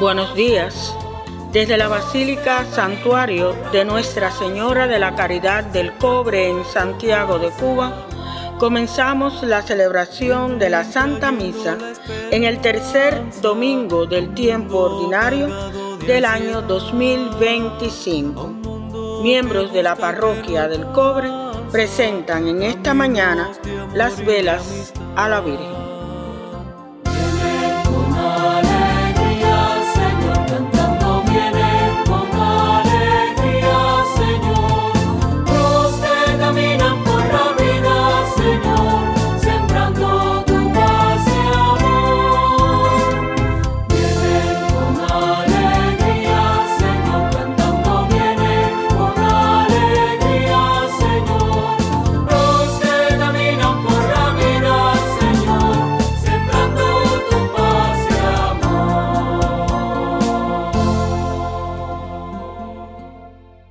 buenos días. Desde la Basílica Santuario de Nuestra Señora de la Caridad del Cobre en Santiago de Cuba, comenzamos la celebración de la Santa Misa en el tercer domingo del tiempo ordinario del año 2025. Miembros de la Parroquia del Cobre presentan en esta mañana las velas a la Virgen.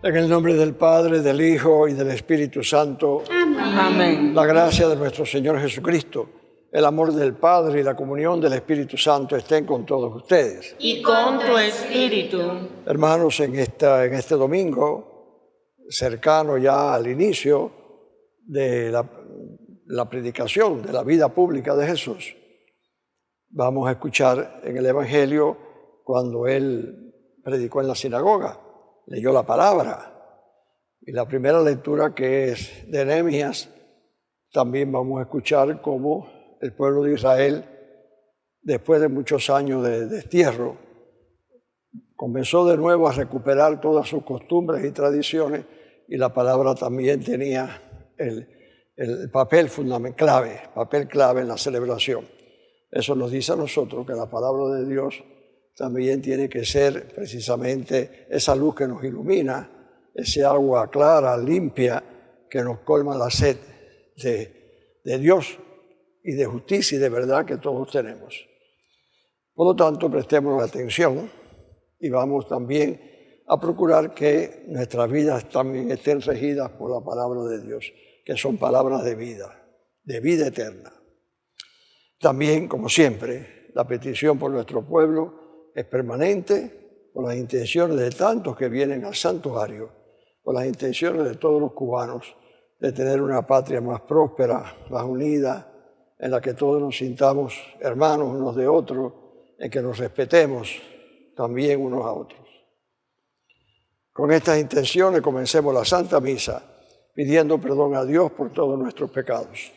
En el nombre del Padre, del Hijo y del Espíritu Santo. Amén. La gracia de nuestro Señor Jesucristo, el amor del Padre y la comunión del Espíritu Santo estén con todos ustedes. Y con tu espíritu. Hermanos, en este domingo, cercano ya al inicio de la predicación de la vida pública de Jesús, vamos a escuchar en el Evangelio cuando Él predicó en la sinagoga. Leyó la palabra, y la primera lectura, que es de Nehemías, también vamos a escuchar cómo el pueblo de Israel, después de muchos años de destierro, comenzó de nuevo a recuperar todas sus costumbres y tradiciones, y la palabra también tenía el papel fundamental, papel clave en la celebración. Eso nos dice a nosotros que la palabra de Dios también tiene que ser precisamente esa luz que nos ilumina, ese agua clara, limpia, que nos colma la sed de Dios y de justicia y de verdad que todos tenemos. Por lo tanto, prestemos atención y vamos también a procurar que nuestras vidas también estén regidas por la palabra de Dios, que son palabras de vida eterna. También, como siempre, la petición por nuestro pueblo es permanente, por las intenciones de tantos que vienen al santuario, por las intenciones de todos los cubanos, de tener una patria más próspera, más unida, en la que todos nos sintamos hermanos unos de otros, en que nos respetemos también unos a otros. Con estas intenciones comencemos la Santa Misa, pidiendo perdón a Dios por todos nuestros pecados.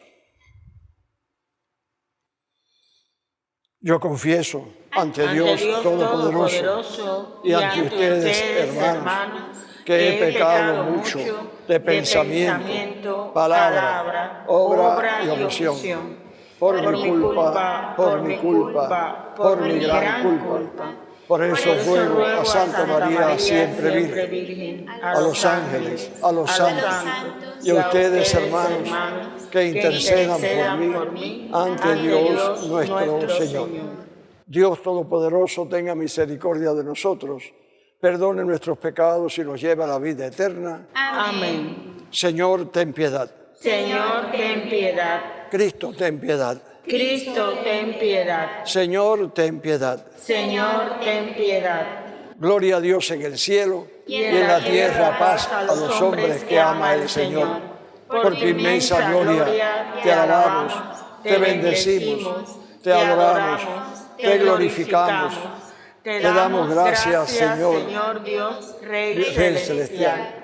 Yo confieso ante Dios Todopoderoso y ante ustedes, hermanos, que he pecado mucho de pensamiento, palabra, obra y omisión. Por mi culpa, por mi gran culpa. Por eso ruego a Santa María, siempre Virgen, a los ángeles, a los santos y a ustedes, hermanos, que intercedan por mí ante Dios nuestro Señor. Dios Todopoderoso tenga misericordia de nosotros, perdone nuestros pecados y nos lleve a la vida eterna. Amén. Señor, ten piedad. Señor, ten piedad. Cristo, ten piedad. Cristo, ten piedad. Señor, ten piedad. Señor, ten piedad. Gloria a Dios en el cielo y en la tierra paz a los hombres que ama el Señor. Por tu inmensa gloria te alabamos, te bendecimos, te adoramos, te glorificamos. Te damos gracias, Señor Dios, Rey celestial,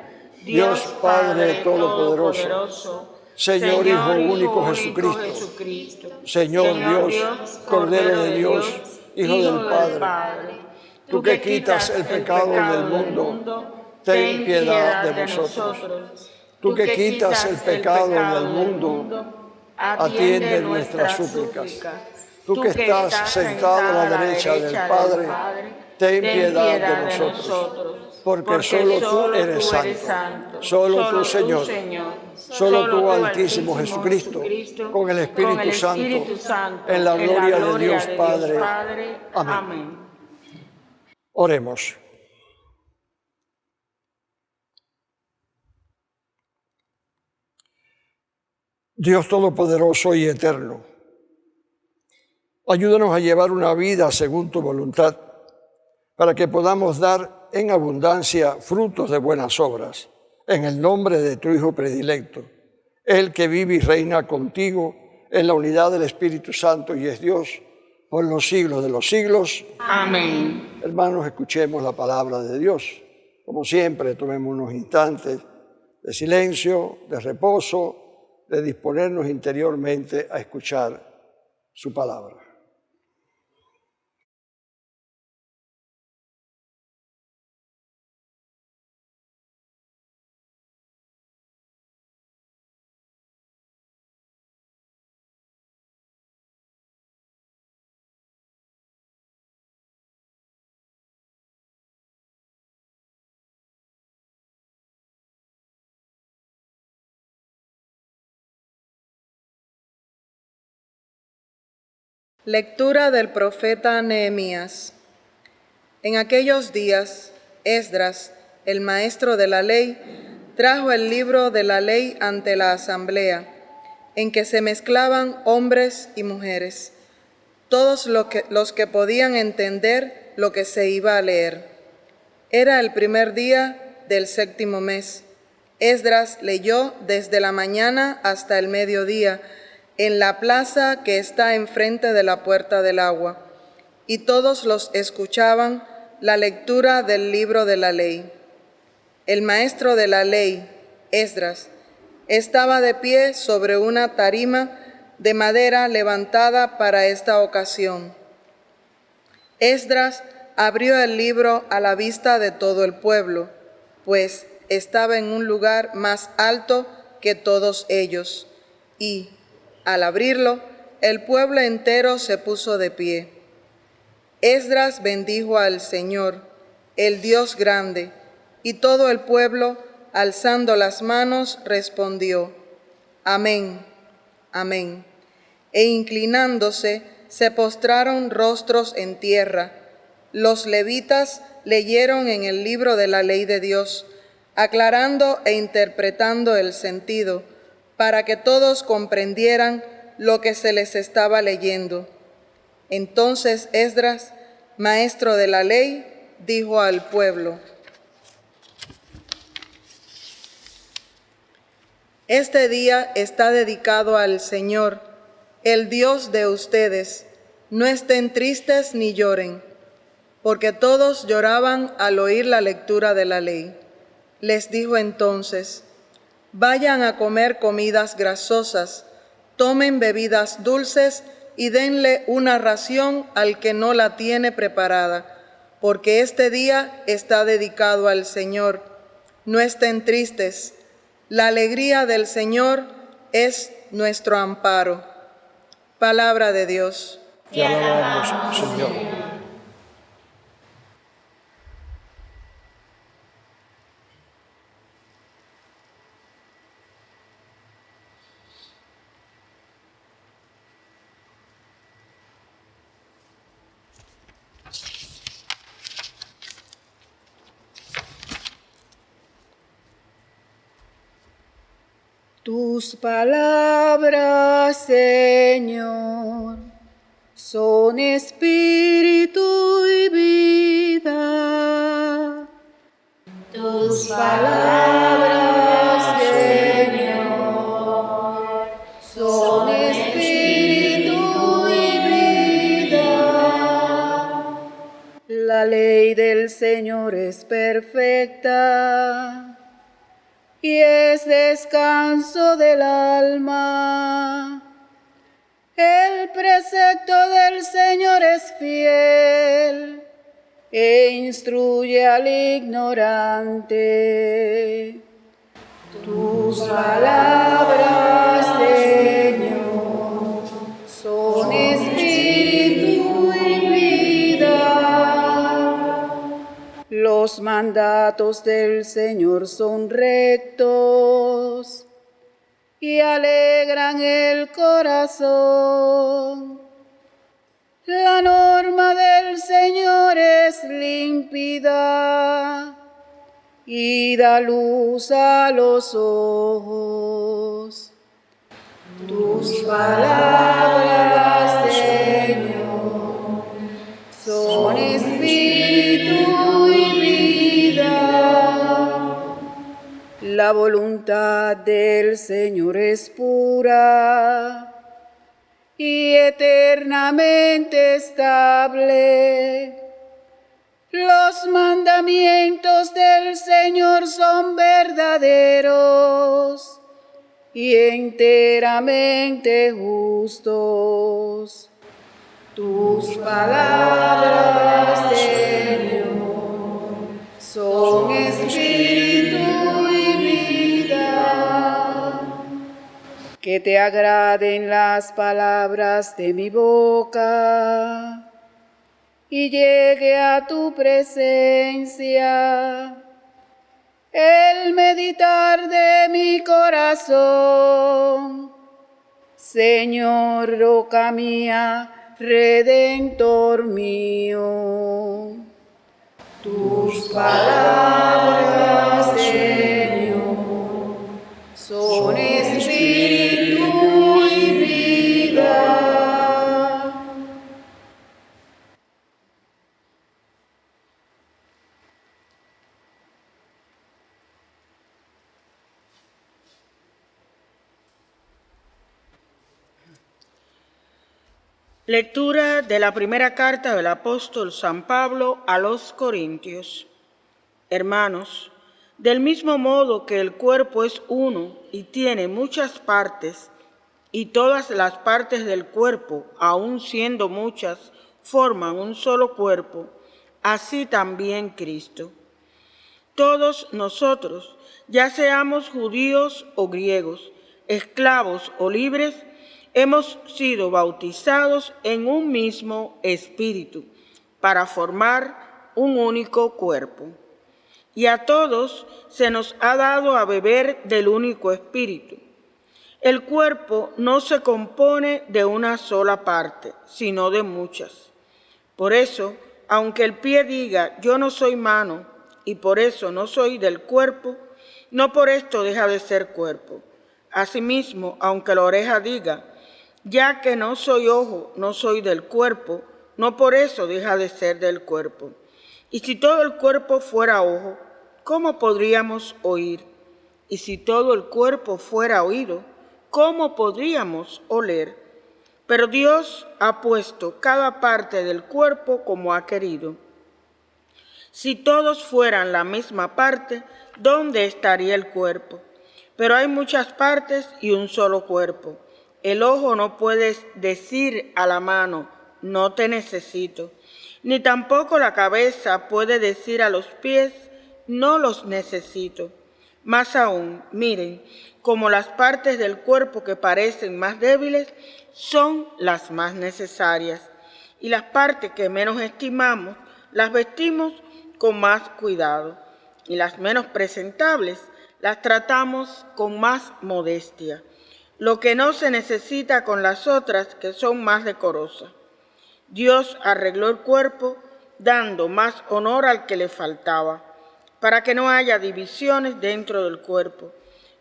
Dios Padre Todopoderoso, Señor Hijo único Jesucristo, Señor Dios, Cordero de Dios, Hijo del Padre. Tú que quitas el pecado del mundo, ten piedad de nosotros. Tú que quitas el pecado del mundo, atiende nuestras súplicas. Tú que estás sentado a la derecha del Padre, ten piedad de nosotros. Porque solo tú eres santo, solo tú, Señor, solo tú, Altísimo Jesucristo, con el Espíritu Santo, en la gloria de Dios Padre. Amén. Oremos. Dios Todopoderoso y Eterno, ayúdanos a llevar una vida según tu voluntad, para que podamos dar en abundancia frutos de buenas obras, en el nombre de tu Hijo predilecto, el que vive y reina contigo en la unidad del Espíritu Santo y es Dios por los siglos de los siglos. Amén. Hermanos, escuchemos la palabra de Dios. Como siempre, tomemos unos instantes de silencio, de reposo, de disponernos interiormente a escuchar su palabra. Lectura del profeta Nehemías. En aquellos días, Esdras, el maestro de la ley, trajo el libro de la ley ante la asamblea, en que se mezclaban hombres y mujeres, todos los que podían entender lo que se iba a leer. Era el primer día del 7º mes. Esdras leyó desde la mañana hasta el mediodía, en la plaza que está enfrente de la puerta del agua, y todos los escuchaban la lectura del libro de la ley. El maestro de la ley, Esdras, estaba de pie sobre una tarima de madera levantada para esta ocasión. Esdras abrió el libro a la vista de todo el pueblo, pues estaba en un lugar más alto que todos ellos, y al abrirlo, el pueblo entero se puso de pie. Esdras bendijo al Señor, el Dios grande, y todo el pueblo, alzando las manos, respondió: Amén, amén. E inclinándose, se postraron rostros en tierra. Los levitas leyeron en el libro de la ley de Dios, aclarando e interpretando el sentido, para que todos comprendieran lo que se les estaba leyendo. Entonces Esdras, maestro de la ley, dijo al pueblo: Este día está dedicado al Señor, el Dios de ustedes. No estén tristes ni lloren, porque todos lloraban al oír la lectura de la ley. Les dijo entonces: Vayan a comer comidas grasosas, tomen bebidas dulces y denle una ración al que no la tiene preparada, porque este día está dedicado al Señor. No estén tristes. La alegría del Señor es nuestro amparo. Palabra de Dios. Te alabamos, Señor. Tus palabras, Señor, son espíritu y vida. Tus palabras, Señor, son espíritu y vida. La ley del Señor es perfecta y es descanso del alma. El precepto del Señor es fiel e instruye al ignorante. Tus palabras, Señor, son espíritu y vida. Los mandatos del Señor son rectos y alegran el corazón. La norma del Señor es límpida y da luz a los ojos. Tus palabras, Señor, son espíritu La voluntad del Señor es pura y eternamente estable. Los mandamientos del Señor son verdaderos y enteramente justos. Tus palabras, Señor, son espíritu y vida. Que te agraden las palabras de mi boca y llegue a tu presencia el meditar de mi corazón. Señor, roca mía, Redentor mío. Tus palabras, Señor, son espíritu y vida. Lectura de la primera carta del apóstol San Pablo a los Corintios. Hermanos, del mismo modo que el cuerpo es uno y tiene muchas partes, y todas las partes del cuerpo, aun siendo muchas, forman un solo cuerpo, así también Cristo. Todos nosotros, ya seamos judíos o griegos, esclavos o libres, hemos sido bautizados en un mismo espíritu para formar un único cuerpo. Y a todos se nos ha dado a beber del único espíritu. El cuerpo no se compone de una sola parte, sino de muchas. Por eso, aunque el pie diga, yo no soy mano, y por eso no soy del cuerpo, no por esto deja de ser cuerpo. Asimismo, aunque la oreja diga, ya que no soy ojo, no soy del cuerpo, no por eso deja de ser del cuerpo. Y si todo el cuerpo fuera ojo, ¿cómo podríamos oír? Y si todo el cuerpo fuera oído, ¿cómo podríamos oler? Pero Dios ha puesto cada parte del cuerpo como ha querido. Si todos fueran la misma parte, ¿dónde estaría el cuerpo? Pero hay muchas partes y un solo cuerpo. El ojo no puede decir a la mano, no te necesito, ni tampoco la cabeza puede decir a los pies, no los necesito. Más aún, miren, como las partes del cuerpo que parecen más débiles son las más necesarias, y las partes que menos estimamos las vestimos con más cuidado, y las menos presentables las tratamos con más modestia. Lo que no se necesita con las otras, que son más decorosas. Dios arregló el cuerpo dando más honor al que le faltaba, para que no haya divisiones dentro del cuerpo,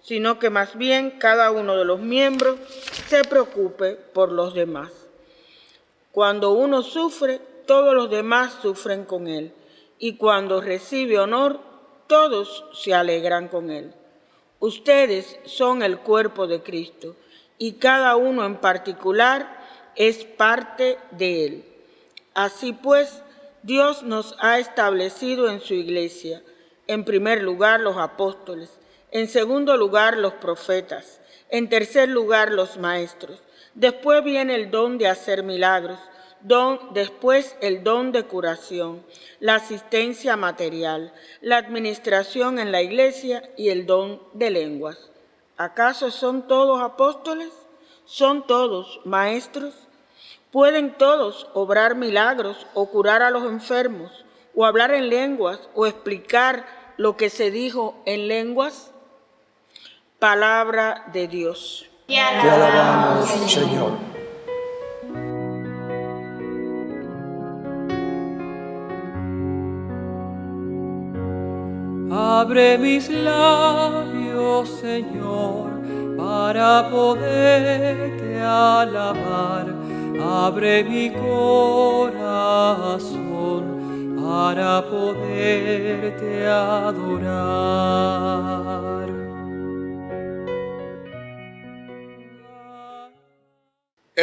sino que más bien cada uno de los miembros se preocupe por los demás. Cuando uno sufre, todos los demás sufren con él, y cuando recibe honor, todos se alegran con él. Ustedes son el cuerpo de Cristo, y cada uno en particular es parte de él. Así pues, Dios nos ha establecido en su iglesia, en primer lugar los apóstoles, en segundo lugar los profetas, en tercer lugar los maestros. Después viene el don de hacer milagros, después el don de curación, la asistencia material, la administración en la iglesia y el don de lenguas. ¿Acaso son todos apóstoles? ¿Son todos maestros? ¿Pueden todos obrar milagros o curar a los enfermos, o hablar en lenguas, o explicar lo que se dijo en lenguas? Palabra de Dios. Te alabamos, Señor. Abre mis labios, Señor, para poderte alabar. Abre mi corazón para poderte adorar.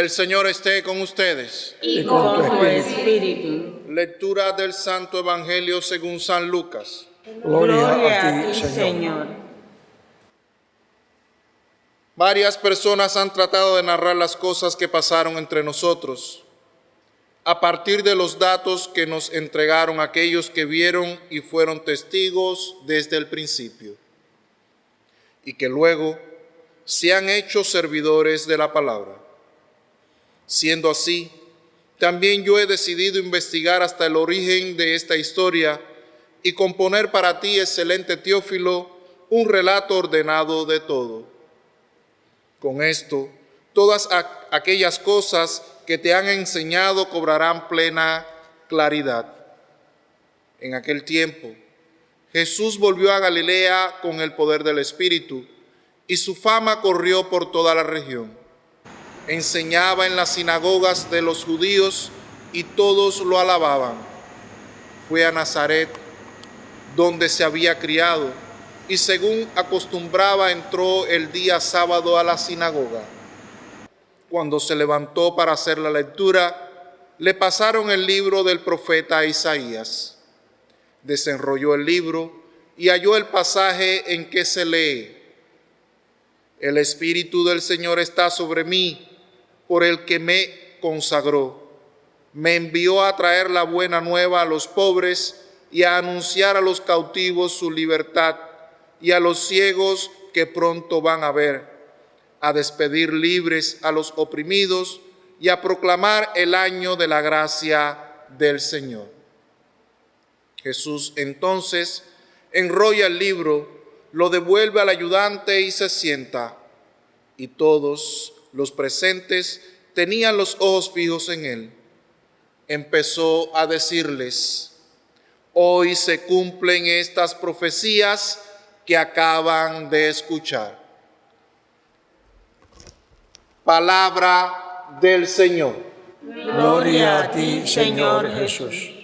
El Señor esté con ustedes. Y con tu espíritu. Lectura del Santo Evangelio según San Lucas. Gloria a ti, Señor. Varias personas han tratado de narrar las cosas que pasaron entre nosotros, a partir de los datos que nos entregaron aquellos que vieron y fueron testigos desde el principio, y que luego se han hecho servidores de la palabra. Siendo así, también yo he decidido investigar hasta el origen de esta historia y componer para ti, excelente Teófilo, un relato ordenado de todo. Con esto, todas aquellas cosas que te han enseñado cobrarán plena claridad. En aquel tiempo, Jesús volvió a Galilea con el poder del Espíritu, y su fama corrió por toda la región. Enseñaba en las sinagogas de los judíos y todos lo alababan. Fue a Nazaret, donde se había criado, y según acostumbraba entró el día sábado a la sinagoga. Cuando se levantó para hacer la lectura, le pasaron el libro del profeta Isaías. Desenrolló el libro y halló el pasaje en que se lee: El Espíritu del Señor está sobre mí, por el que me consagró. Me envió a traer la buena nueva a los pobres y a anunciar a los cautivos su libertad y a los ciegos que pronto van a ver, a despedir libres a los oprimidos y a proclamar el año de la gracia del Señor. Jesús entonces enrolla el libro, lo devuelve al ayudante y se sienta, y todos los presentes tenían los ojos fijos en él. Empezó a decirles: hoy se cumplen estas profecías que acaban de escuchar. Palabra del Señor. Gloria a ti, Señor Jesús.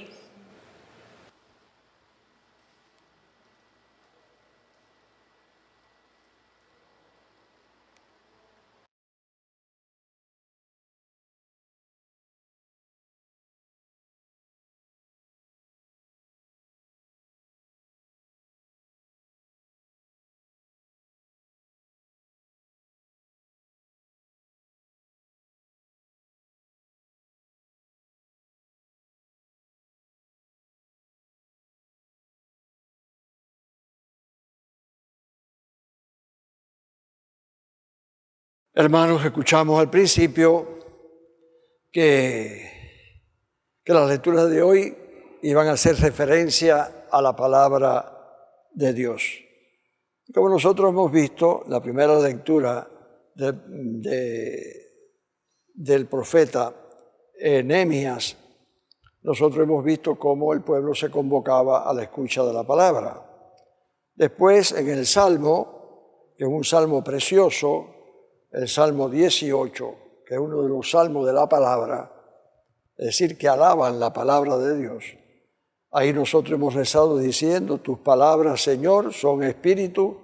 Hermanos, escuchamos al principio que las lecturas de hoy iban a hacer referencia a la palabra de Dios. Como nosotros hemos visto, la primera lectura del profeta Nehemías, nosotros hemos visto cómo el pueblo se convocaba a la escucha de la palabra. Después, en el Salmo, que es un salmo precioso, el Salmo 18, que es uno de los salmos de la palabra, es decir, que alaban la palabra de Dios. Ahí nosotros hemos rezado diciendo: tus palabras, Señor, son espíritu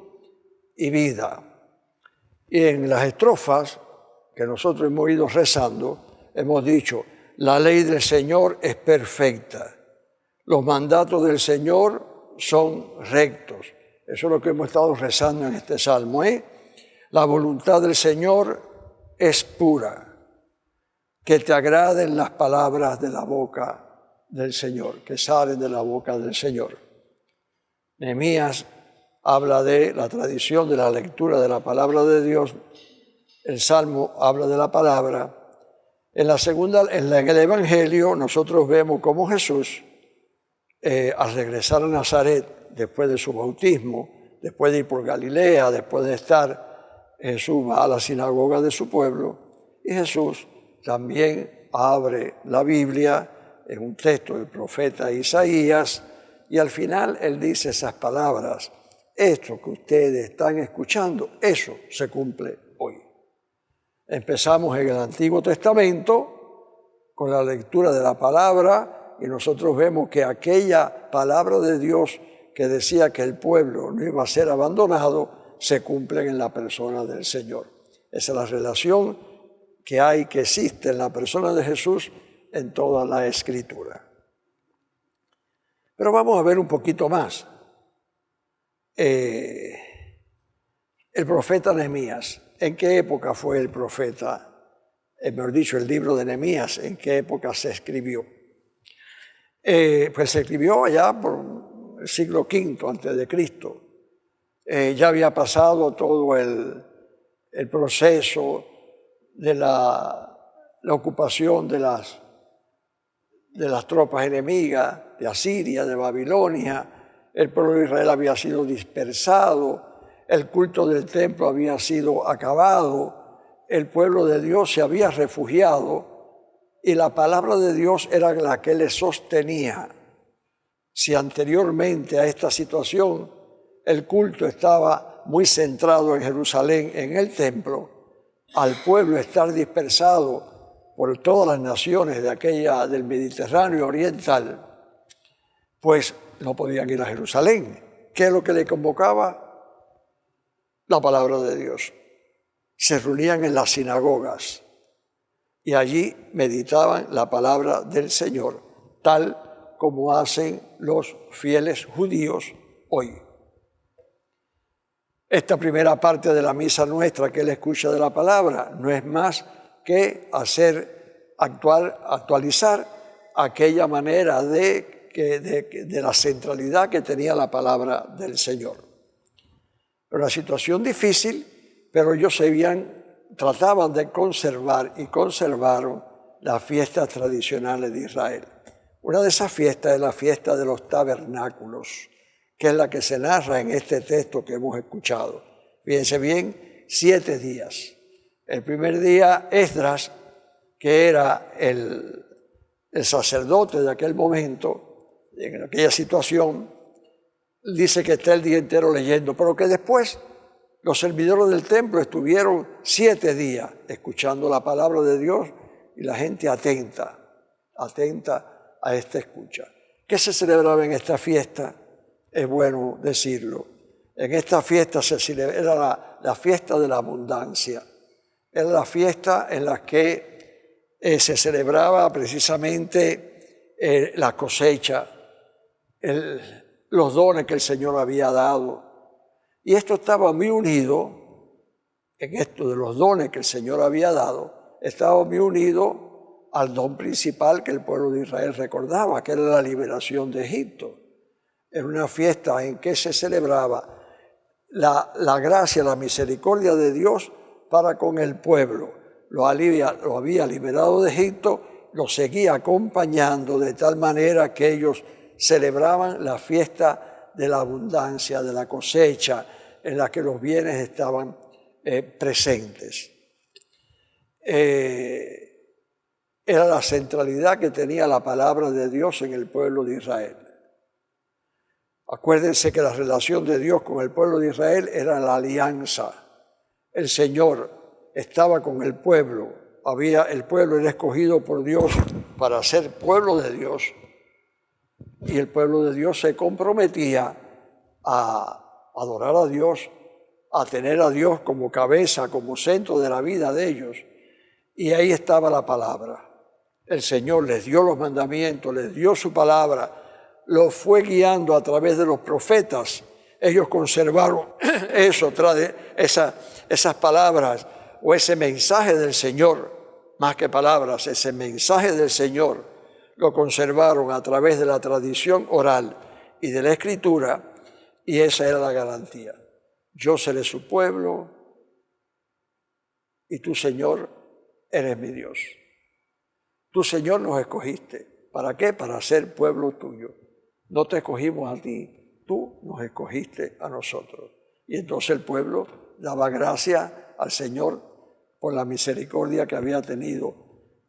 y vida. Y en las estrofas que nosotros hemos ido rezando, hemos dicho: la ley del Señor es perfecta, los mandatos del Señor son rectos. Eso es lo que hemos estado rezando en este salmo, La voluntad del Señor es pura, que te agraden las palabras de la boca del Señor, que salen de la boca del Señor. Nehemías habla de la tradición de la lectura de la palabra de Dios, el Salmo habla de la palabra. En el Evangelio nosotros vemos cómo Jesús, al regresar a Nazaret, después de su bautismo, después de ir por Galilea, después de estar, Jesús va a la sinagoga de su pueblo, y Jesús también abre la Biblia en un texto del profeta Isaías, y al final él dice esas palabras: esto que ustedes están escuchando, eso se cumple hoy. Empezamos en el Antiguo Testamento con la lectura de la palabra, y nosotros vemos que aquella palabra de Dios que decía que el pueblo no iba a ser abandonado, se cumplen en la persona del Señor. Esa es la relación que existe en la persona de Jesús en toda la Escritura. Pero vamos a ver un poquito más. El profeta Nehemías, ¿en qué época fue el profeta? Mejor dicho, el libro de Nehemías, ¿en qué época se escribió? Pues se escribió allá por el siglo V antes de Cristo. Ya había pasado todo el proceso de la ocupación de las tropas enemigas de Asiria, de Babilonia. El pueblo de Israel había sido dispersado, el culto del templo había sido acabado, el pueblo de Dios se había refugiado y la palabra de Dios era la que les sostenía. Si anteriormente a esta situación el culto estaba muy centrado en Jerusalén, en el templo, al pueblo estar dispersado por todas las naciones del Mediterráneo oriental, pues no podían ir a Jerusalén. ¿Qué es lo que le convocaba? La palabra de Dios. Se reunían en las sinagogas y allí meditaban la palabra del Señor, tal como hacen los fieles judíos hoy. Esta primera parte de la misa nuestra, que es la escucha de la palabra, no es más que actualizar aquella manera de la centralidad que tenía la palabra del Señor. Una situación difícil, pero ellos trataban de conservar y conservaron las fiestas tradicionales de Israel. Una de esas fiestas es la fiesta de los tabernáculos, que es la que se narra en este texto que hemos escuchado. Fíjense bien, 7 días. El primer día, Esdras, que era el sacerdote de aquel momento, en aquella situación, dice que está el día entero leyendo, pero que después los servidores del templo estuvieron 7 días escuchando la palabra de Dios y la gente atenta a esta escucha. ¿Qué se celebraba en esta fiesta? Es bueno decirlo. En esta fiesta era la fiesta de la abundancia. Era la fiesta en la que se celebraba precisamente la cosecha, los dones que el Señor había dado. Y esto estaba muy unido, en esto de los dones que el Señor había dado, estaba muy unido al don principal que el pueblo de Israel recordaba, que era la liberación de Egipto. Era una fiesta en que se celebraba la gracia, la misericordia de Dios para con el pueblo. Lo había liberado de Egipto, lo seguía acompañando de tal manera que ellos celebraban la fiesta de la abundancia, de la cosecha, en la que los bienes estaban presentes. Era la centralidad que tenía la palabra de Dios en el pueblo de Israel. Acuérdense que la relación de Dios con el pueblo de Israel era la alianza. El Señor estaba con el pueblo. El pueblo era escogido por Dios para ser pueblo de Dios. Y el pueblo de Dios se comprometía a adorar a Dios, a tener a Dios como cabeza, como centro de la vida de ellos. Y ahí estaba la palabra. El Señor les dio los mandamientos, les dio su palabra, los fue guiando a través de los profetas. Ellos conservaron esas palabras o ese mensaje del Señor, más que palabras, ese mensaje del Señor lo conservaron a través de la tradición oral y de la Escritura, y esa era la garantía. Yo seré su pueblo y tú, Señor, eres mi Dios. Tú, Señor, nos escogiste. ¿Para qué? Para ser pueblo tuyo. No te escogimos a ti, tú nos escogiste a nosotros. Y entonces el pueblo daba gracia al Señor por la misericordia que había tenido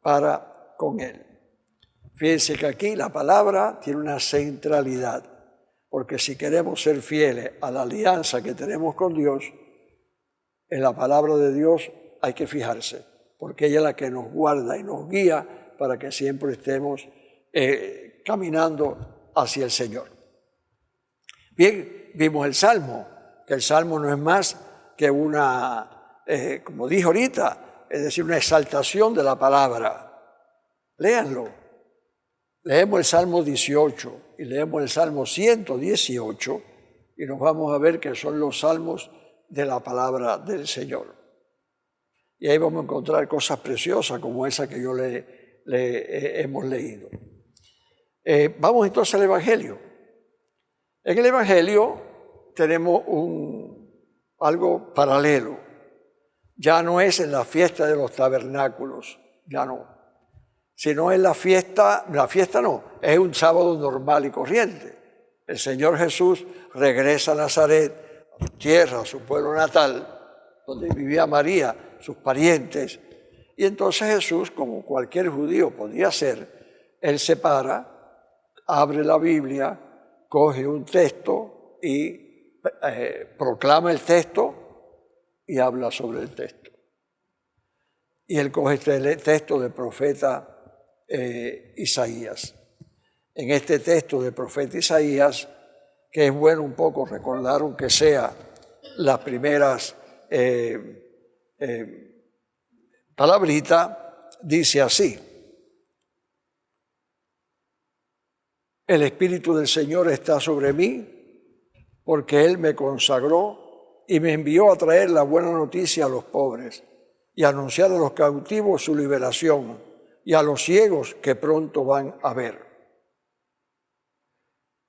para con él. Fíjense que aquí la palabra tiene una centralidad, porque si queremos ser fieles a la alianza que tenemos con Dios, en la palabra de Dios hay que fijarse, porque ella es la que nos guarda y nos guía para que siempre estemos caminando hacia el Señor. Bien, vimos el Salmo, que el Salmo no es más que como dije ahorita, es decir, una exaltación de la palabra. Léanlo. Leemos el Salmo 18 y leemos el Salmo 118 y nos vamos a ver que son los salmos de la palabra del Señor. Y ahí vamos a encontrar cosas preciosas como esa que yo hemos leído. Vamos entonces al Evangelio. En el Evangelio tenemos algo paralelo. Ya no es en la fiesta de los tabernáculos, ya no. Sino en la fiesta no, es un sábado normal y corriente. El Señor Jesús regresa a Nazaret, a su tierra, a su pueblo natal, donde vivía María, sus parientes. Y entonces Jesús, como cualquier judío podía hacer, él se para, abre la Biblia, coge un texto y proclama el texto y habla sobre el texto. Y él coge este texto del profeta Isaías. En este texto del profeta Isaías, que es bueno un poco recordar, aunque sea las primeras palabritas, dice así: el Espíritu del Señor está sobre mí, porque Él me consagró y me envió a traer la buena noticia a los pobres y a anunciar a los cautivos su liberación y a los ciegos que pronto van a ver,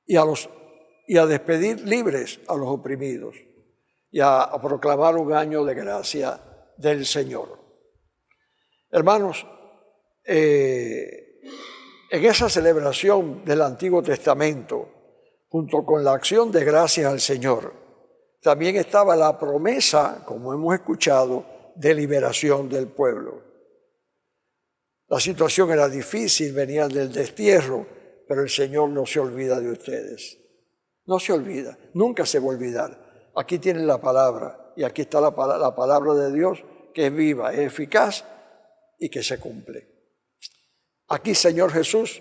y a despedir libres a los oprimidos y a proclamar un año de gracia del Señor. Hermanos, en esa celebración del Antiguo Testamento, junto con la acción de gracias al Señor, también estaba la promesa, como hemos escuchado, de liberación del pueblo. La situación era difícil, venían del destierro, pero el Señor no se olvida de ustedes. No se olvida, nunca se va a olvidar. Aquí tienen la palabra, y aquí está la palabra de Dios, que es viva, es eficaz y que se cumple. Aquí, Señor Jesús,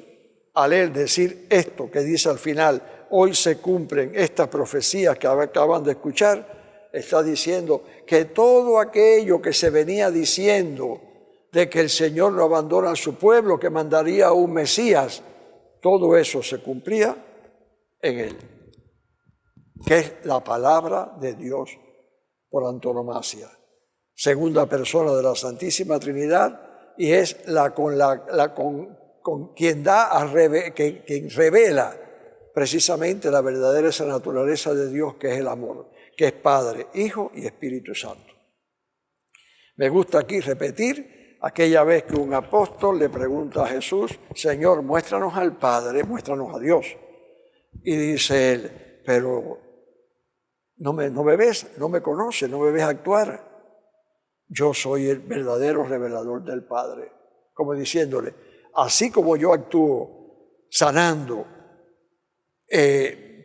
al Él decir esto que dice al final, hoy se cumplen estas profecías que acaban de escuchar, está diciendo que todo aquello que se venía diciendo de que el Señor no abandona a su pueblo, que mandaría a un Mesías, todo eso se cumplía en Él, que es la palabra de Dios por antonomasia, segunda persona de la Santísima Trinidad, y es con quien quien revela precisamente la verdadera esa naturaleza de Dios, que es el amor, que es Padre, Hijo y Espíritu Santo. Me gusta aquí repetir aquella vez que un apóstol le pregunta a Jesús: Señor, muéstranos al Padre, muéstranos a Dios. Y dice él: pero no me ves, no me conoces, no me ves actuar. Yo soy el verdadero revelador del Padre. Como diciéndole, así como yo actúo sanando,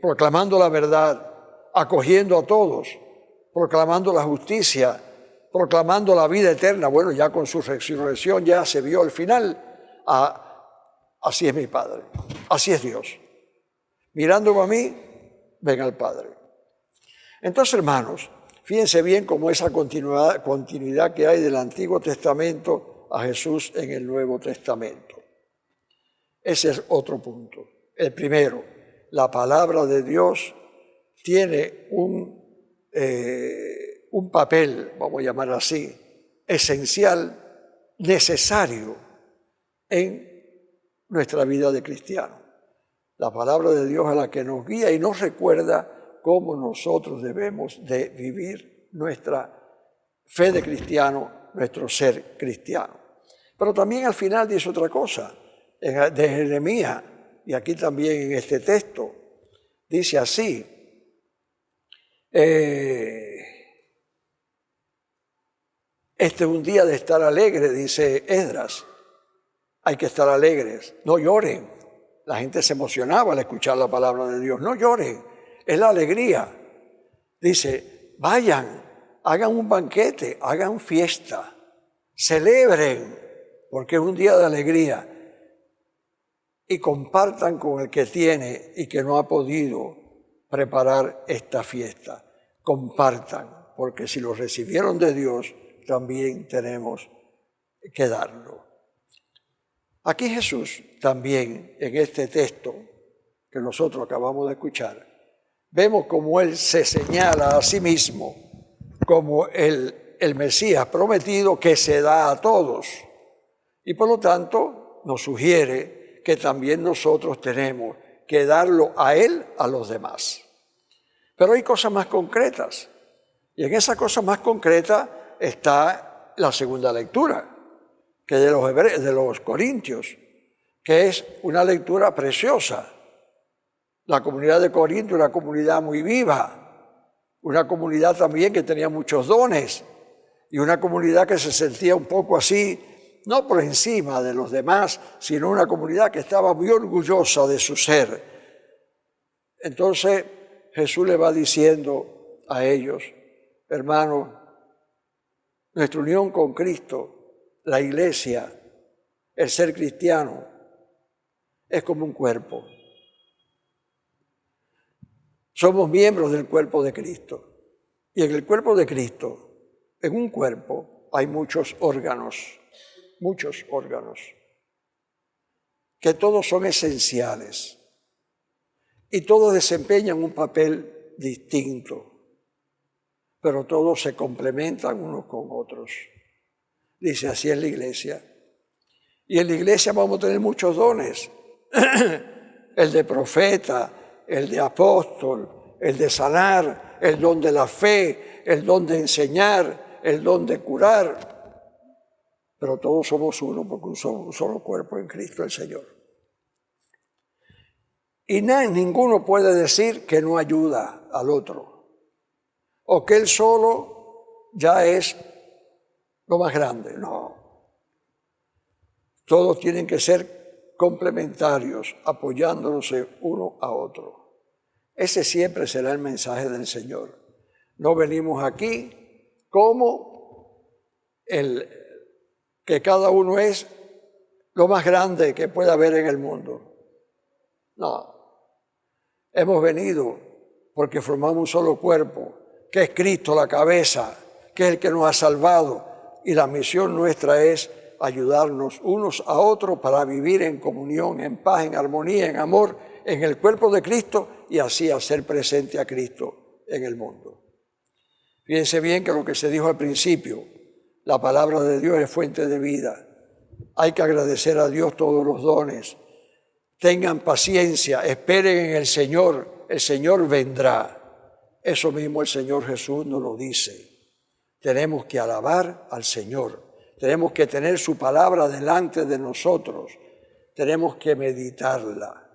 proclamando la verdad, acogiendo a todos, proclamando la justicia, proclamando la vida eterna, bueno, ya con su resurrección ya se vio el final. Así es mi Padre, así es Dios. Mirándome a mí, ven al Padre. Entonces, hermanos, fíjense bien cómo esa continuidad que hay del Antiguo Testamento a Jesús en el Nuevo Testamento. Ese es otro punto. El primero, la palabra de Dios tiene un papel, vamos a llamar así, esencial, necesario en nuestra vida de cristiano. La palabra de Dios es la que nos guía y nos recuerda cómo nosotros debemos de vivir nuestra fe de cristiano, nuestro ser cristiano. Pero también al final dice otra cosa, de Jeremías, y aquí también en este texto, dice así: este es un día de estar alegre, dice Esdras. Hay que estar alegres, no lloren. La gente se emocionaba al escuchar la palabra de Dios. No lloren, es la alegría. Dice, vayan, hagan un banquete, hagan fiesta, celebren, porque es un día de alegría. Y compartan con el que tiene y que no ha podido preparar esta fiesta. Compartan, porque si lo recibieron de Dios, también tenemos que darlo. Aquí Jesús también, en este texto que nosotros acabamos de escuchar, vemos cómo Él se señala a sí mismo como el Mesías prometido que se da a todos. Y por lo tanto nos sugiere que también nosotros tenemos que darlo a Él, a los demás. Pero hay cosas más concretas. Y en esa cosa más concreta está la segunda lectura, que es de los Corintios, que es una lectura preciosa. La comunidad de Corinto, una comunidad muy viva, una comunidad también que tenía muchos dones y una comunidad que se sentía un poco así, no por encima de los demás, sino una comunidad que estaba muy orgullosa de su ser. Entonces Jesús le va diciendo a ellos, hermanos, nuestra unión con Cristo, la iglesia, el ser cristiano, es como un cuerpo. Somos miembros del cuerpo de Cristo. Y en el cuerpo de Cristo, en un cuerpo, hay muchos órganos, que todos son esenciales y todos desempeñan un papel distinto, pero todos se complementan unos con otros. Dice, así es la iglesia. Y en la iglesia vamos a tener muchos dones, el de profeta, el de apóstol, el de sanar, el don de la fe, el don de enseñar, el don de curar. Pero todos somos uno porque somos un solo cuerpo en Cristo el Señor. Y ninguno puede decir que no ayuda al otro o que él solo ya es lo más grande. No. Todos tienen que ser complementarios, apoyándose uno a otro. Ese siempre será el mensaje del Señor. No venimos aquí como que cada uno es lo más grande que pueda haber en el mundo. No. Hemos venido porque formamos un solo cuerpo, que es Cristo la cabeza, que es el que nos ha salvado. Y la misión nuestra es ayudarnos unos a otros para vivir en comunión, en paz, en armonía, en amor, en el cuerpo de Cristo y así hacer presente a Cristo en el mundo. Fíjense bien que lo que se dijo al principio, la palabra de Dios es fuente de vida. Hay que agradecer a Dios todos los dones. Tengan paciencia, esperen en el Señor vendrá. Eso mismo el Señor Jesús nos lo dice. Tenemos que alabar al Señor, tenemos que tener su palabra delante de nosotros, tenemos que meditarla,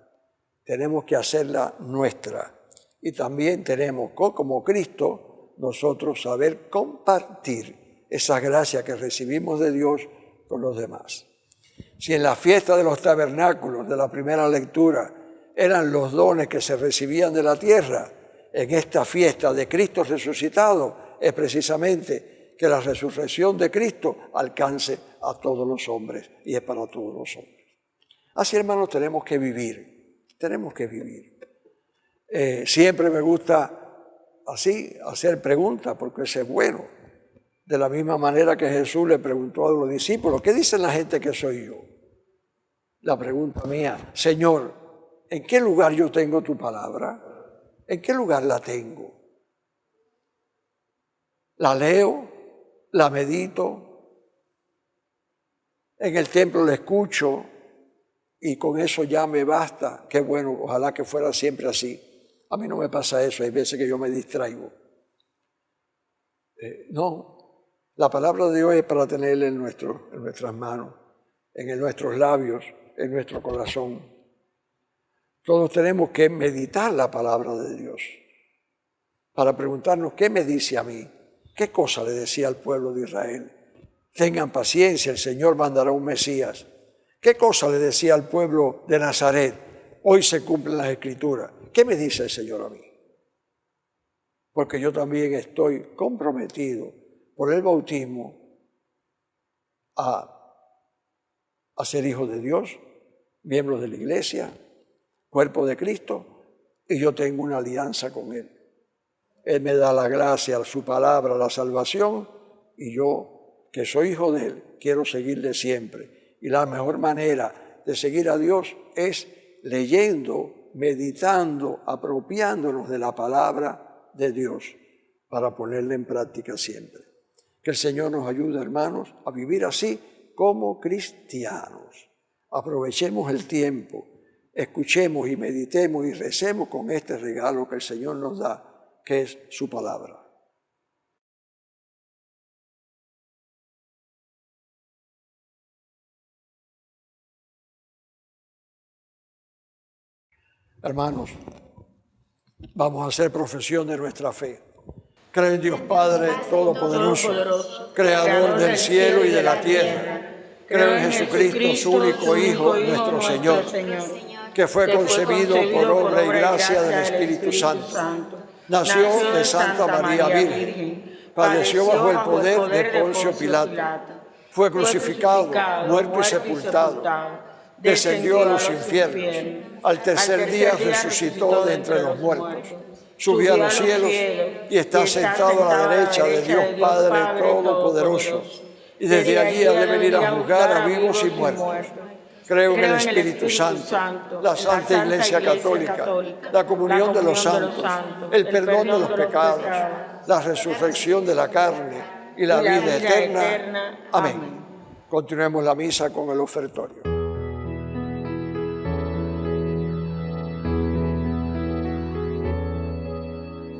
tenemos que hacerla nuestra. Y también tenemos, como Cristo, nosotros saber compartir esa gracia que recibimos de Dios con los demás. Si en la fiesta de los tabernáculos de la primera lectura eran los dones que se recibían de la tierra, en esta fiesta de Cristo resucitado es precisamente que la resurrección de Cristo alcance a todos los hombres y es para todos los hombres. Así, hermanos, tenemos que vivir. Siempre me gusta así hacer preguntas porque eso es bueno. De la misma manera que Jesús le preguntó a los discípulos, ¿qué dicen la gente que soy yo? La pregunta mía, Señor, ¿en qué lugar yo tengo tu palabra? ¿En qué lugar la tengo? ¿La leo? ¿La medito? En el templo la escucho y con eso ya me basta. Qué bueno, ojalá que fuera siempre así. A mí no me pasa eso, hay veces que yo me distraigo. No. La palabra de Dios es para tenerla en nuestras manos, en nuestros labios, en nuestro corazón. Todos tenemos que meditar la palabra de Dios para preguntarnos qué me dice a mí, qué cosa le decía al pueblo de Israel. Tengan paciencia, el Señor mandará un Mesías. ¿Qué cosa le decía al pueblo de Nazaret? Hoy se cumplen las Escrituras. ¿Qué me dice el Señor a mí? Porque yo también estoy comprometido por el bautismo a ser hijo de Dios, miembro de la iglesia, cuerpo de Cristo, y yo tengo una alianza con Él. Él me da la gracia, su palabra, la salvación, y yo que soy hijo de Él, quiero seguirle siempre. Y la mejor manera de seguir a Dios es leyendo, meditando, apropiándonos de la palabra de Dios para ponerla en práctica siempre. Que el Señor nos ayude, hermanos, a vivir así como cristianos. Aprovechemos el tiempo, escuchemos y meditemos y recemos con este regalo que el Señor nos da, que es su palabra. Hermanos, vamos a hacer profesión de nuestra fe. Creo en Dios Padre Todopoderoso, Creador del cielo y de la tierra. Creo en Jesucristo, su único Hijo, nuestro Señor, que fue concebido por obra y gracia del Espíritu Santo. Nació de Santa María Virgen, padeció bajo el poder de Poncio Pilato, fue crucificado, muerto y sepultado, descendió a los infiernos, al tercer día resucitó de entre los muertos, subió a los cielos y está sentado a la derecha de Dios Padre Todopoderoso, y desde allí ha de venir a juzgar a vivos y muertos. Creo en el Espíritu Santo, la Santa Iglesia Católica, la comunión de los santos, el perdón de los pecados, la resurrección de la carne y la vida eterna. Amén. Continuemos la misa con el ofertorio.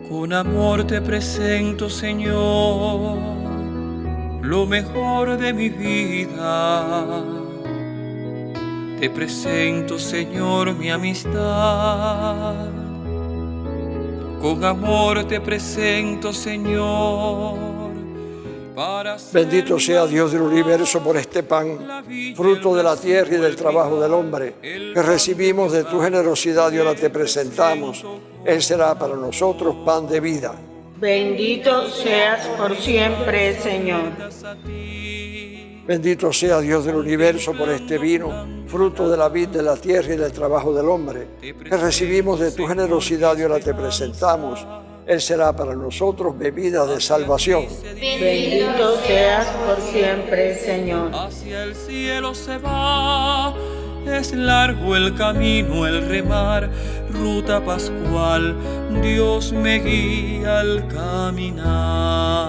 Con amor te presento, Señor, lo mejor de mi vida. Te presento, Señor, mi amistad. Con amor te presento, Señor. Bendito sea Dios del universo por este pan, fruto de la tierra y del trabajo del hombre, que recibimos de tu generosidad y ahora te presentamos. Él será para nosotros pan de vida. Bendito seas por siempre, Señor. Bendito sea Dios del universo por este vino, fruto de la vid de la tierra y del trabajo del hombre, que recibimos de tu generosidad y ahora te presentamos. Él será para nosotros bebida de salvación. Bendito seas por siempre, Señor. Hacia el cielo se va, es largo el camino, el remar, ruta pascual, Dios me guía al caminar.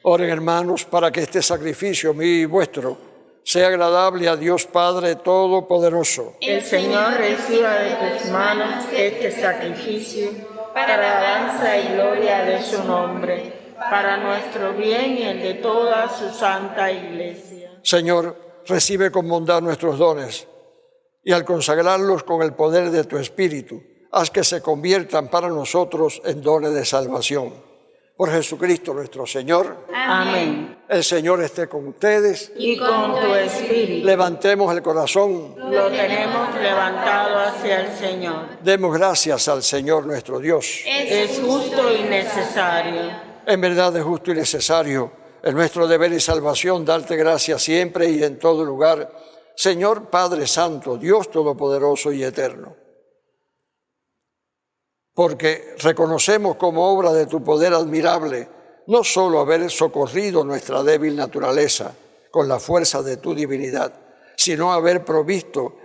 Oren, hermanos, para que este sacrificio mío y vuestro sea agradable a Dios Padre Todopoderoso. El Señor reciba de tus manos este sacrificio para alabanza y gloria de su nombre, para nuestro bien y el de toda su santa Iglesia. Señor, recibe con bondad nuestros dones y al consagrarlos con el poder de tu Espíritu, haz que se conviertan para nosotros en dones de salvación. Por Jesucristo nuestro Señor. Amén. El Señor esté con ustedes. Y con tu espíritu. Levantemos el corazón. Lo tenemos levantado hacia el Señor. Demos gracias al Señor nuestro Dios. Es justo y necesario. En verdad es justo y necesario. Es nuestro deber y salvación darte gracias siempre y en todo lugar. Señor Padre Santo, Dios Todopoderoso y Eterno. Porque reconocemos como obra de tu poder admirable no solo haber socorrido nuestra débil naturaleza con la fuerza de tu divinidad, sino haber provisto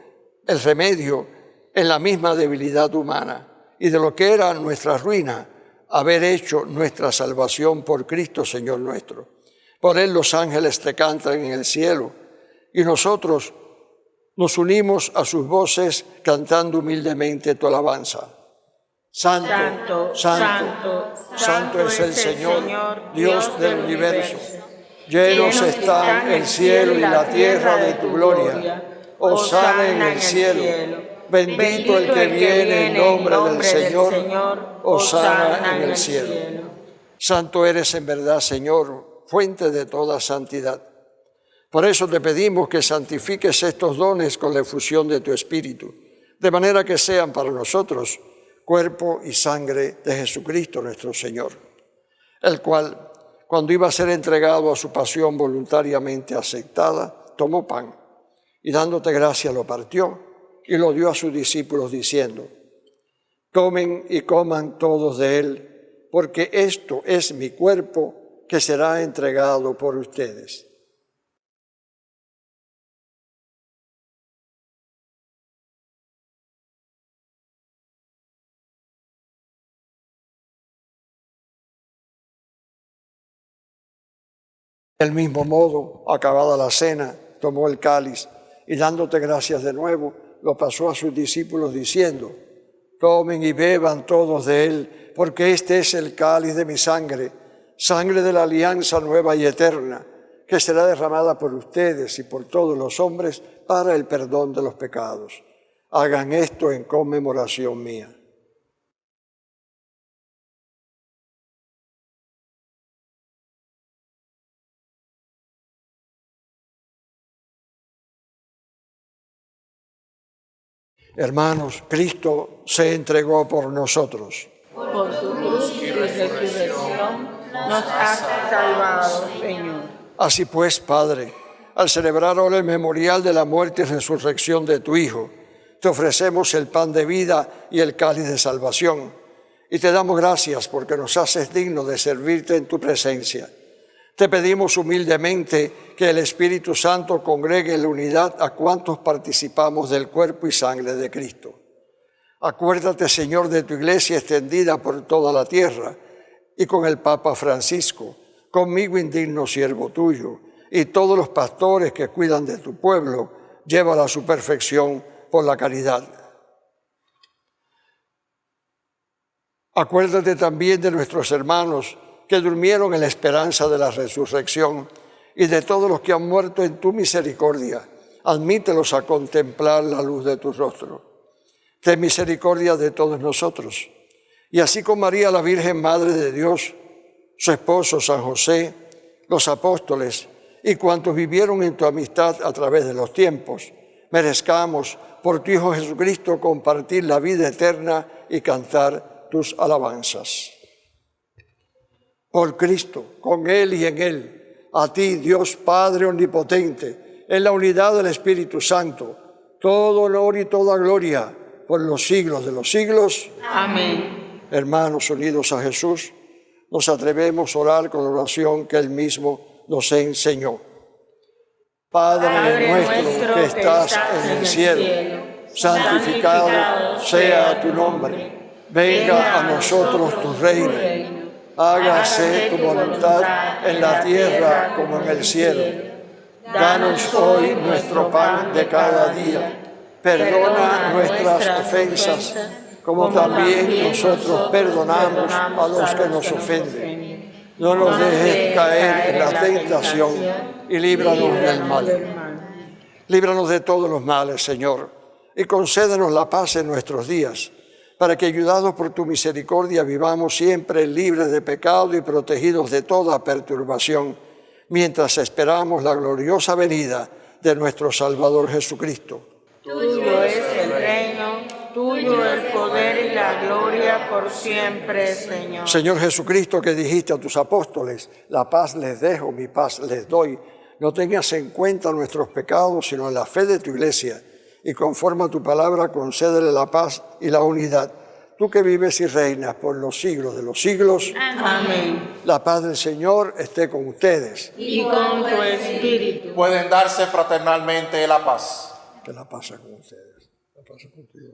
el remedio en la misma debilidad humana y de lo que era nuestra ruina, haber hecho nuestra salvación por Cristo Señor nuestro. Por Él los ángeles te cantan en el cielo y nosotros nos unimos a sus voces cantando humildemente tu alabanza. Santo, santo, santo, santo es el Señor, Dios del universo. Llenos están el cielo y la tierra de tu gloria. Hosana en el cielo. Bendito el que viene en nombre del Señor. Hosana en el cielo. Santo eres en verdad, Señor, fuente de toda santidad. Por eso te pedimos que santifiques estos dones con la efusión de tu Espíritu, de manera que sean para nosotros cuerpo y sangre de Jesucristo nuestro Señor, el cual, cuando iba a ser entregado a su pasión voluntariamente aceptada, tomó pan y dándote gracias lo partió y lo dio a sus discípulos diciendo: tomen y coman todos de él, porque esto es mi cuerpo que será entregado por ustedes. Del mismo modo, acabada la cena, tomó el cáliz y dándote gracias de nuevo, lo pasó a sus discípulos diciendo: tomen y beban todos de él, porque este es el cáliz de mi sangre, sangre de la alianza nueva y eterna, que será derramada por ustedes y por todos los hombres para el perdón de los pecados. Hagan esto en conmemoración mía. Hermanos, Cristo se entregó por nosotros. Por su cruz y resurrección nos has salvado, Señor. Así pues, Padre, al celebrar ahora el memorial de la muerte y resurrección de tu Hijo, te ofrecemos el pan de vida y el cáliz de salvación, y te damos gracias porque nos haces dignos de servirte en tu presencia. Te pedimos humildemente que el Espíritu Santo congregue en la unidad a cuantos participamos del cuerpo y sangre de Cristo. Acuérdate, Señor, de tu iglesia extendida por toda la tierra y con el Papa Francisco, conmigo indigno siervo tuyo, y todos los pastores que cuidan de tu pueblo, llévala a su perfección por la caridad. Acuérdate también de nuestros hermanos que durmieron en la esperanza de la resurrección y de todos los que han muerto en tu misericordia. Admítelos a contemplar la luz de tu rostro. Ten misericordia de todos nosotros. Y así con María, la Virgen Madre de Dios, su esposo San José, los apóstoles y cuantos vivieron en tu amistad a través de los tiempos, merezcamos por tu Hijo Jesucristo compartir la vida eterna y cantar tus alabanzas. Por Cristo, con Él y en Él, a ti, Dios Padre Omnipotente, en la unidad del Espíritu Santo, todo honor y toda gloria por los siglos de los siglos. Amén. Hermanos unidos a Jesús, nos atrevemos a orar con la oración que Él mismo nos enseñó. Padre nuestro que estás en el cielo, santificado sea tu nombre. Venga a nosotros tu reino. Hágase tu voluntad en la tierra como en el cielo. Danos hoy nuestro pan de cada día. Perdona nuestras ofensas, como también nosotros perdonamos a los que nos ofenden. No nos dejes caer en la tentación y líbranos del mal. Líbranos de todos los males, Señor, y concédenos la paz en nuestros días, para que, ayudados por tu misericordia, vivamos siempre libres de pecado y protegidos de toda perturbación, mientras esperamos la gloriosa venida de nuestro Salvador Jesucristo. Tuyo es el reino, tuyo el poder y la gloria por siempre, Señor. Señor Jesucristo, que dijiste a tus apóstoles: la paz les dejo, mi paz les doy, no tengas en cuenta nuestros pecados, sino en la fe de tu iglesia, y conforme a tu palabra concédele la paz y la unidad. Tú que vives y reinas por los siglos de los siglos. Amén. La paz del Señor esté con ustedes. Y con tu espíritu. Pueden darse fraternalmente la paz. Que la paz sea con ustedes. La paz sea contigo.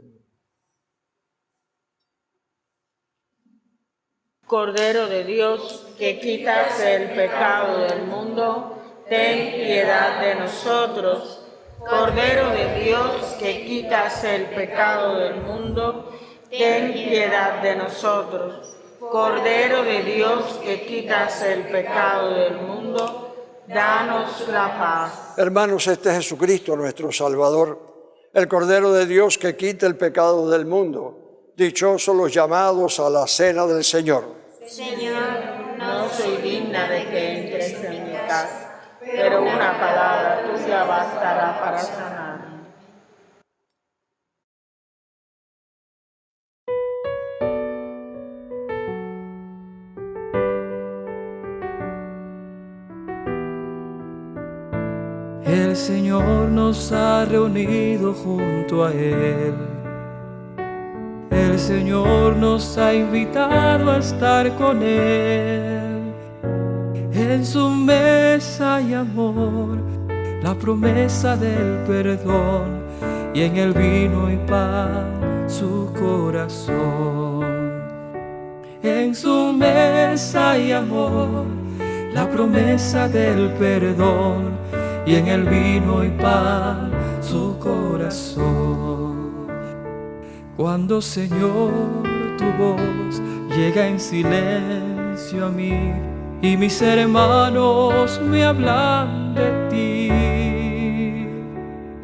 Cordero de Dios, que quitas el pecado del mundo, ten piedad de nosotros. Cordero de Dios, que quitas el pecado del mundo, ten piedad de nosotros. Cordero de Dios, que quitas el pecado del mundo, danos la paz. Hermanos, este es Jesucristo, nuestro Salvador, el Cordero de Dios que quita el pecado del mundo. Dichosos los llamados a la cena del Señor. Señor, no soy digna de que entres en mi casa, pero una palabra tuya bastará para sanar. El Señor nos ha reunido junto a Él. El Señor nos ha invitado a estar con Él. En su mesa hay amor, la promesa del perdón, y en el vino y pan su corazón. En su mesa hay amor, la promesa del perdón, y en el vino y pan su corazón. Cuando, Señor, tu voz llega en silencio a mí y mis hermanos me hablan de ti,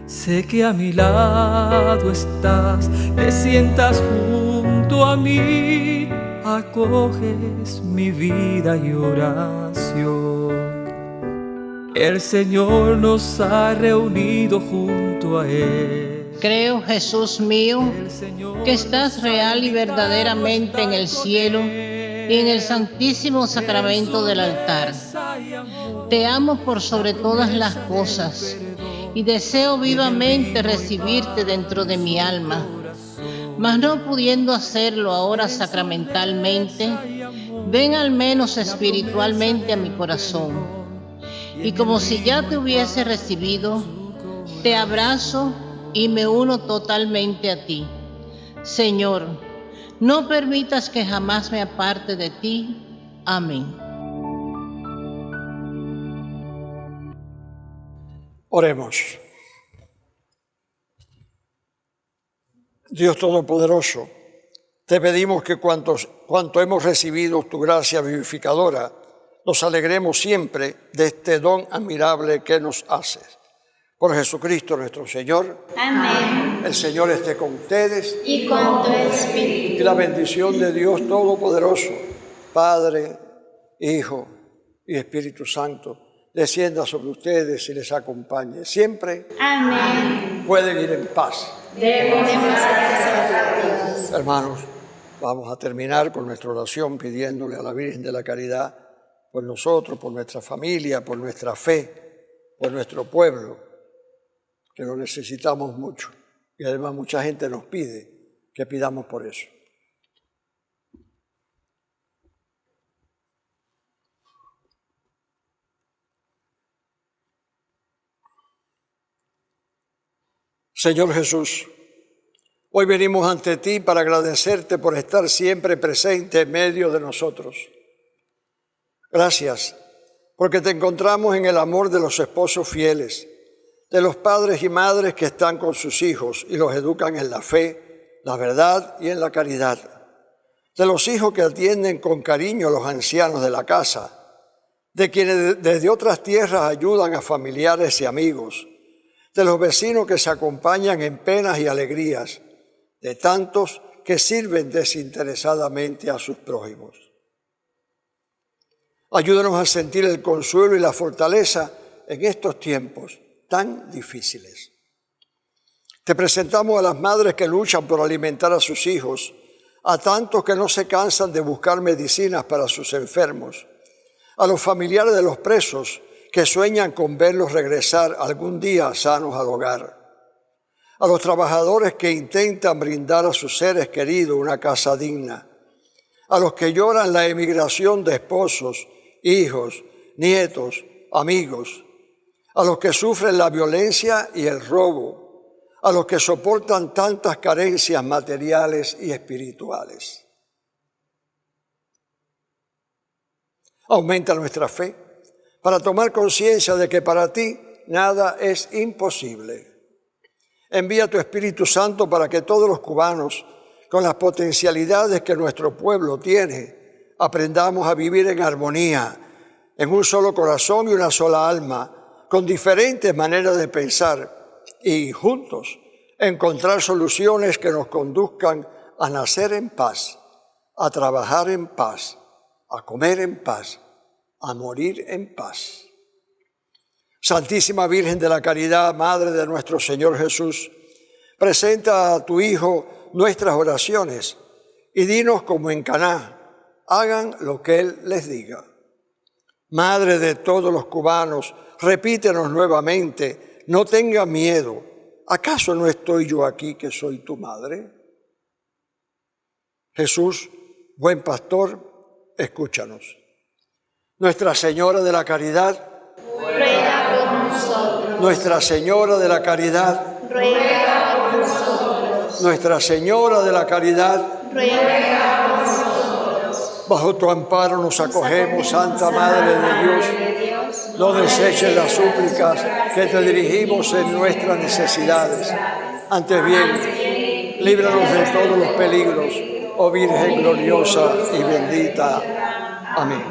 sé que a mi lado estás, te sientas junto a mí, acoges mi vida y oración. El Señor nos ha reunido junto a Él. Creo, Jesús mío, que estás real y verdaderamente en el cielo y en el santísimo sacramento del altar. Te amo por sobre todas las cosas y deseo vivamente recibirte dentro de mi alma. Mas no pudiendo hacerlo ahora sacramentalmente, ven al menos espiritualmente a mi corazón. Y como si ya te hubiese recibido, te abrazo y me uno totalmente a ti. Señor, no permitas que jamás me aparte de ti. Amén. Oremos. Dios Todopoderoso, te pedimos que cuanto hemos recibido tu gracia vivificadora, nos alegremos siempre de este don admirable que nos haces. Por Jesucristo nuestro Señor. Amén. El Señor esté con ustedes. Y con tu espíritu. Y la bendición de Dios Todopoderoso, Padre, Hijo y Espíritu Santo, descienda sobre ustedes y les acompañe siempre. Amén. Pueden ir en paz. Demos gracias a Dios. Hermanos, vamos a terminar con nuestra oración pidiéndole a la Virgen de la Caridad por nosotros, por nuestra familia, por nuestra fe, por nuestro pueblo, que lo necesitamos mucho. Y además mucha gente nos pide que pidamos por eso. Señor Jesús, hoy venimos ante ti para agradecerte por estar siempre presente en medio de nosotros. Gracias, porque te encontramos en el amor de los esposos fieles, de los padres y madres que están con sus hijos y los educan en la fe, la verdad y en la caridad, de los hijos que atienden con cariño a los ancianos de la casa, de quienes desde otras tierras ayudan a familiares y amigos, de los vecinos que se acompañan en penas y alegrías, de tantos que sirven desinteresadamente a sus prójimos. Ayúdanos a sentir el consuelo y la fortaleza en estos tiempos tan difíciles. Te presentamos a las madres que luchan por alimentar a sus hijos, a tantos que no se cansan de buscar medicinas para sus enfermos, a los familiares de los presos que sueñan con verlos regresar algún día sanos al hogar, a los trabajadores que intentan brindar a sus seres queridos una casa digna, a los que lloran la emigración de esposos, hijos, nietos, amigos, a los que sufren la violencia y el robo, a los que soportan tantas carencias materiales y espirituales. Aumenta nuestra fe para tomar conciencia de que para ti nada es imposible. Envía tu Espíritu Santo para que todos los cubanos, con las potencialidades que nuestro pueblo tiene, aprendamos a vivir en armonía, en un solo corazón y una sola alma, con diferentes maneras de pensar y juntos encontrar soluciones que nos conduzcan a nacer en paz, a trabajar en paz, a comer en paz, a morir en paz. Santísima Virgen de la Caridad, Madre de nuestro Señor Jesús, presenta a tu Hijo nuestras oraciones y dinos como en Caná, hagan lo que Él les diga. Madre de todos los cubanos, repítenos nuevamente, no tengas miedo. ¿Acaso no estoy yo aquí que soy tu madre? Jesús, buen pastor, escúchanos. Nuestra Señora de la Caridad, ruega por nosotros. Nuestra Señora de la Caridad, Ruega por nosotros. Nuestra Señora de la Caridad, Ruega por nosotros. bajo tu amparo nos acogemos, Santa Madre de Dios. No deseches las súplicas que te dirigimos en nuestras necesidades. Antes bien, líbranos de todos los peligros, oh Virgen gloriosa y bendita. Amén.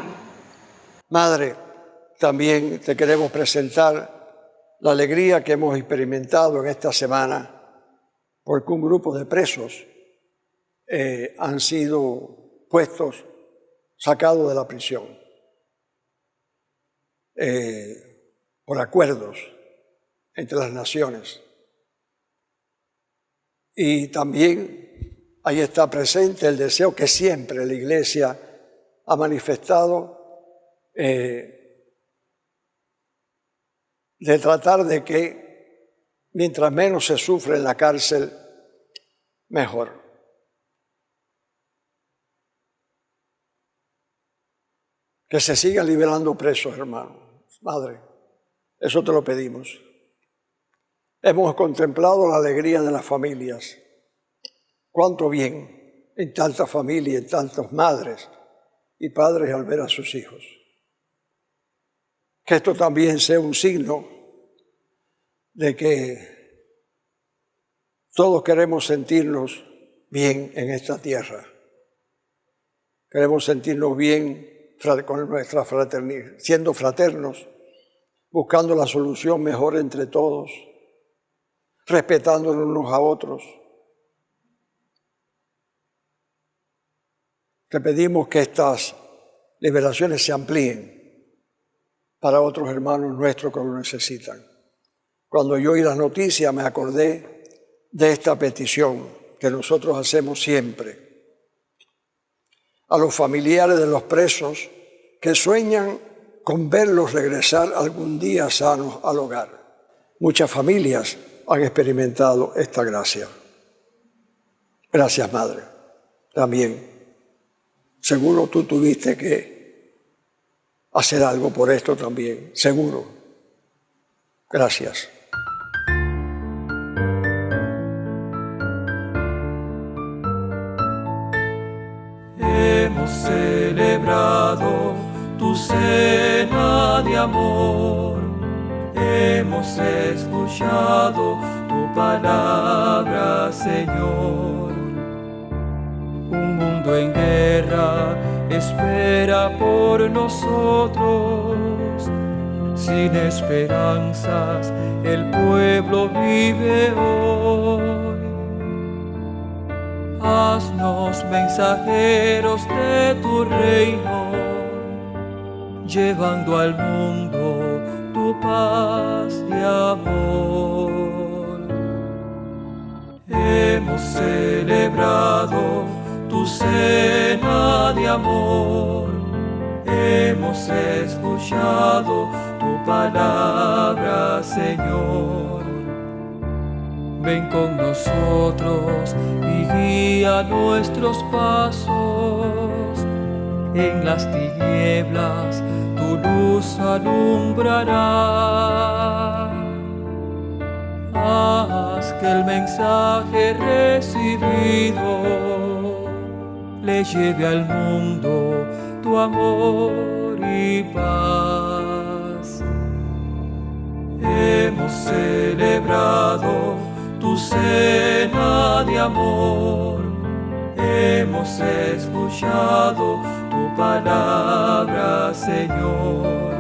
Madre, también te queremos presentar la alegría que hemos experimentado en esta semana porque un grupo de presos han sido sacados de la prisión por acuerdos entre las naciones. Y también ahí está presente el deseo que siempre la Iglesia ha manifestado de tratar de que mientras menos se sufre en la cárcel, mejor. Que se sigan liberando presos, hermanos. Madre, eso te lo pedimos. Hemos contemplado la alegría de las familias. Cuánto bien en tantas familias, en tantas madres y padres al ver a sus hijos. Que esto también sea un signo de que todos queremos sentirnos bien en esta tierra. Queremos sentirnos bien con nuestra fraternidad, siendo fraternos, buscando la solución mejor entre todos, respetándonos unos a otros. Te pedimos que estas liberaciones se amplíen para otros hermanos nuestros que lo necesitan. Cuando yo oí las noticias me acordé de esta petición que nosotros hacemos siempre a los familiares de los presos que sueñan con verlos regresar algún día sanos al hogar. Muchas familias han experimentado esta gracia. Gracias, Madre. También, seguro tú tuviste que hacer algo por esto también, seguro. Gracias. Hemos celebrado tu cena de amor, hemos escuchado tu palabra, Señor. Un mundo en guerra espera por nosotros, sin esperanzas el pueblo vive hoy. Haznos mensajeros de tu reino, llevando al mundo tu paz y amor. Hemos celebrado tu cena de amor, hemos escuchado tu palabra, Señor. Ven con nosotros y guía nuestros pasos. En las tinieblas tu luz alumbrará. Haz que el mensaje recibido le lleve al mundo tu amor y paz. Hemos celebrado tu cena de amor, hemos escuchado tu palabra, Señor.